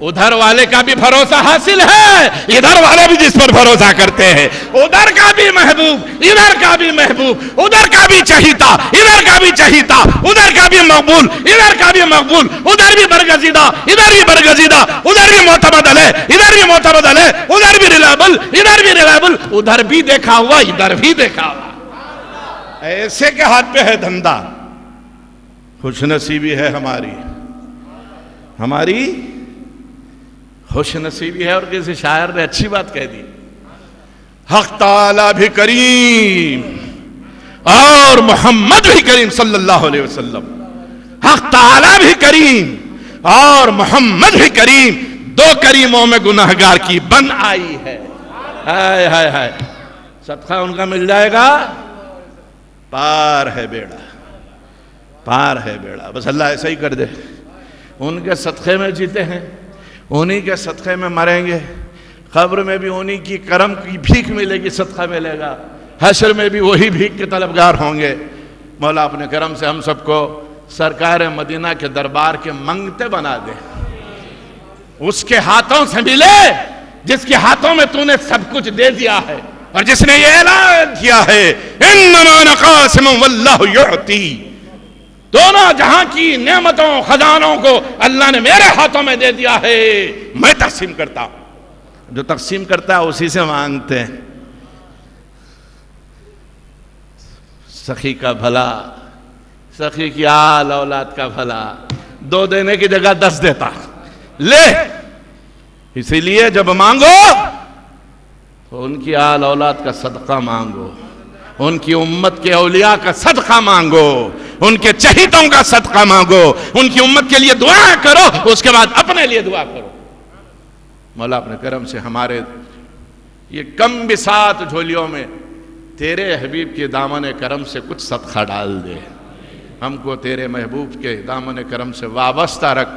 ادھر والے کا بھی بھروسہ حاصل ہے, ادھر والے بھی جس پر بھروسہ کرتے ہیں. ادھر کا بھی محبوب, ادھر کا بھی محبوب, ادھر کا بھی چہیتا, ادھر کا بھی چہیتا, ادھر کا بھی مقبول, ادھر کا بھی مقبول, ادھر بھی برگزیدہ, ادھر بھی برگزیدہ, ادھر بھی معتمد علیہ, ادھر بھی معتمد علیہ, ادھر بھی ریلائبل, ادھر بھی ریلائبل, ادھر بھی دیکھا ہوا, ادھر بھی دیکھا ہوا. ایسے کے ہاتھ پہ ہے دھندا. خوش نصیبی ہے ہماری خوش نصیبی ہے. اور کسی شاعر نے اچھی بات کہہ دی, حق تعالی بھی کریم اور محمد بھی کریم صلی اللہ علیہ وسلم. حق تعالی بھی کریم اور محمد بھی کریم, دو کریموں میں گناہگار کی بن آئی ہے. ہائے ہائے ہائے, صدقہ ان کا مل جائے گا, پار ہے بیڑا, پار ہے بیڑا. بس اللہ ایسا ہی کر دے. ان کے صدقے میں جیتے ہیں, انہی کے صدقے میں مریں گے, قبر میں بھی انہی کی کرم کی بھیک ملے گی, صدقہ ملے گا, حشر میں بھی وہی بھیک کے طلبگار ہوں گے. مولا اپنے کرم سے ہم سب کو سرکار مدینہ کے دربار کے منگتے بنا دے, اس کے ہاتھوں سے ملے جس کے ہاتھوں میں تو نے سب کچھ دے دیا ہے, اور جس نے یہ اعلان کیا ہے انما انا قاسم واللہ یعطی, دونوں جہاں کی نعمتوں خزانوں کو اللہ نے میرے ہاتھوں میں دے دیا ہے, میں تقسیم کرتا ہوں. جو تقسیم کرتا ہے اسی سے مانگتے ہیں. سخی کا بھلا, سخی کی آل اولاد کا بھلا, 2 دینے کی جگہ 10 دیتا. لے, اسی لیے جب مانگو تو ان کی آل اولاد کا صدقہ مانگو, ان کی امت کے اولیاء کا صدقہ مانگو, ان کے چہیتوں کا صدقہ مانگو, ان کی امت کے لیے دعا کرو, اس کے بعد اپنے لیے دعا کرو. مولا اپنے کرم سے ہمارے یہ کم بساط جھولیوں میں تیرے حبیب کے دامن کرم سے کچھ صدقہ ڈال دے. ہم کو تیرے محبوب کے دامن کرم سے وابستہ رکھ,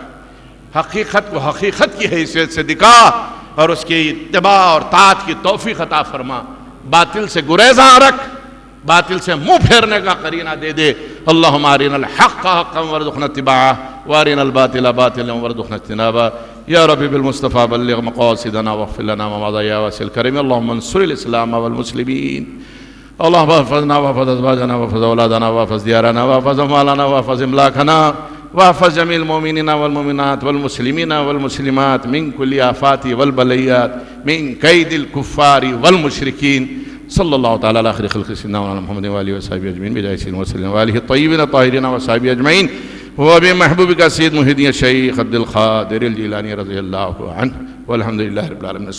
حقیقت کو حقیقت کی حیثیت سے دکھا, اور اس کی اتباع اور طاعت کی توفیق عطا فرما. باطل سے گریزاں رکھ, باطل سے منہ پھیرنے کا قرینہ دے دے. اللہم ارنا الحق حقا وارزقنا اتباعہ وارنا الباطل باطلا وارزقنا اجتنابہ. یا ربی بالمصطفیٰ بلغ مقاصدنا واغفر لنا ما مضى یا واسع الکریم. اللہم انصر الاسلام والمسلمین. اللہم احفظنا واحفظ ازواجنا واحفظ اولادنا واحفظ دیارنا واحفظ اموالنا واحفظ املاکنا واحفظ جميع المؤمنين والمؤمنات والمسلمين والمسلمات من كل آفات والبليات من كيد الكفار والمشركين. صلى الله تعالى على خير خلق سيدنا محمد وآله وصحبه أجمعين بجاه سيدنا وسلم وآله الطيبين الطاهرين وصحبه أجمعين وبمحبوبك سيد محي الدين الشيخ عبد القادر الجيلاني رضي الله عنه والحمد لله رب العالمين.